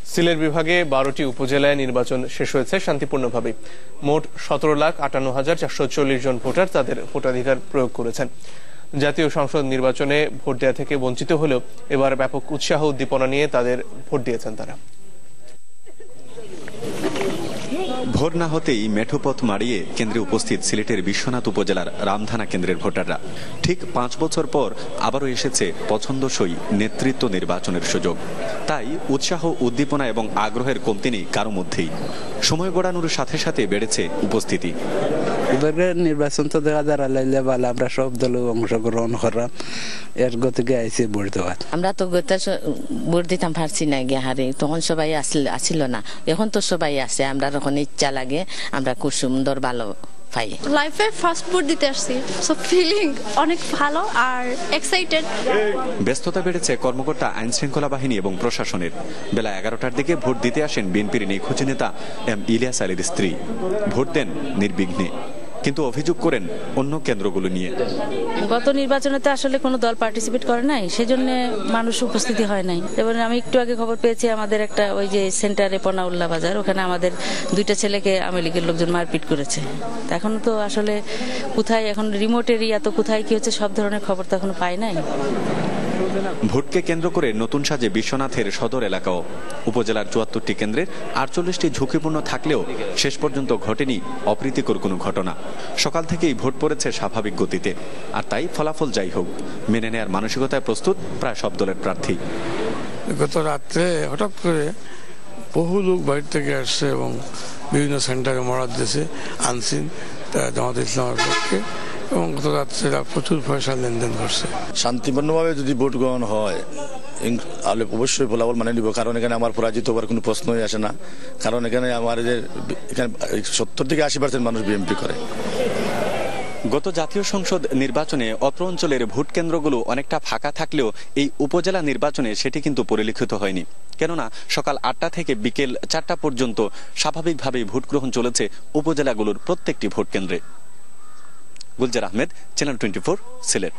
সিলেট বিভাগে 12টি উপজেলায় নির্বাচন শেষ হয়েছে শান্তিপূর্ণভাবে। মোট 17,58,440 জন ভোটার তাদের ভোটাধিকার প্রয়োগ করেছেন। জাতীয় সংসদ নির্বাচনে ভোট দেওয়া থেকে বঞ্চিত হলেও এবার ব্যাপক উৎসাহ উদ্দীপনা নিয়ে তাদের ভোট দিয়েছেন তারা। ভোর না হতেই মেঠোপথ মাড়িয়ে কেন্দ্রে উপস্থিত সিলেটের বিশ্বনাথ উপজেলার রামধানা কেন্দ্রের ভোটাররা। ঠিক 5 বছর পর আবারও এসেছে পছন্দসই নেতৃত্ব নির্বাচনের সুযোগ। তাই উৎসাহ উদ্দীপনা এবং আগ্রহের কমতি নেই কারো মধ্যেই। সময় গড়ানোর সাথে সাথে বেড়েছে উপস্থিতি। নির্বাচন তো দেখা দাঁড়ালে ভালো, আমরা সব দলে অংশগ্রহণ করা এর গতিকে আইসি ভোট দেওয়া। আমরা তো ভোট দিতাম পারছি না গিয়ে হারে, তখন সবাই আসছিল না, এখন তো সবাই আছে। আমরা যখন ইচ্ছা লাগে আমরা খুব সুন্দর ভালো পাই। লাইফে ফার্স্ট ভোট দিতে আসছি, সো ফিলিং অনেক ভালো আর এক্সাইটেড। ব্যস্ততা বেড়েছে কর্মকর্তা, আইন শৃঙ্খলা বাহিনী এবং প্রশাসনের। বেলা 11টার দিকে ভোট দিতে আসেন বিএনপির নিখোঁজ নেতা এম ইলিয়াস আলীর স্ত্রী। ভোট দেন নির্বিঘ্নে, কিন্তু অভিযোগ করেন অন্য কেন্দ্রগুলো নিয়ে। গত নির্বাচনেতে আসলে কোনো দল পার্টিসিপেট করে নাই, সেজন্য মানুষ উপস্থিতি হয় নাই। এবং আমি একটু আগে খবর পেয়েছি আমাদের একটা ওই যে সেন্টারে পনাউল্লাহ বাজার, ওখানে আমাদের 2টা ছেলেকে আওয়ামী লীগের লোকজন মারপিট করেছে। এখন তো আসলে কোথায়, এখন রিমোট এরিয়া, তো কোথায় কি হচ্ছে সব ধরনের খবর তো এখনো পাই নাই। ভোটকে কেন্দ্র করে নতুন সাজে বিশ্বনাথের সদর এলাকাও। উপজেলার 74টি কেন্দ্রের 48টি ঝুঁকিপূর্ণ থাকলেও শেষ পর্যন্ত ঘটেনি অপ্রীতিকর কোনো ঘটনা। সকাল থেকেই ভোট পড়েছে স্বাভাবিক গতিতে, আর তাই ফলাফল যাই হোক মেনে নেয়ার মানসিকতায় প্রস্তুত প্রায় সব দলের প্রার্থী। গত রাত্রে হঠাৎ করে বহু লোক বাইরে থেকে আসছে এবং বিভিন্ন সেন্টারে মরাদ দিয়েছে আনসিন জামাত ইসলামের পক্ষে, এবং গত রাত্রে প্রচুর পয়সা লেনদেন করছে। শান্তিপূর্ণভাবে যদি ভোট গ্রহণ হয় অবশ্যই ফলাফল মানে নিব, কারণ এখানে আমার পরাজিত হওয়ার কোনো প্রশ্নই আসে না। কারণ এখানে আমাদের এখানে 70 থেকে 80% মানুষ বিএনপি করে। গত জাতীয় সংসদ নির্বাচনে অত্র অঞ্চলের ভোট কেন্দ্রগুলো অনেকটা ফাঁকা থাকলেও এই উপজেলা নির্বাচনে সেটি কিন্তু পরিলক্ষিত হয়নি। কেননা সকাল 8টা থেকে বিকেল 4টা পর্যন্ত স্বাভাবিকভাবেই ভোট গ্রহণ চলেছে উপজেলাগুলোর প্রত্যেকটি ভোট কেন্দ্রে। গুলজার আহমেদ, চ্যানেল 24, সিলেট।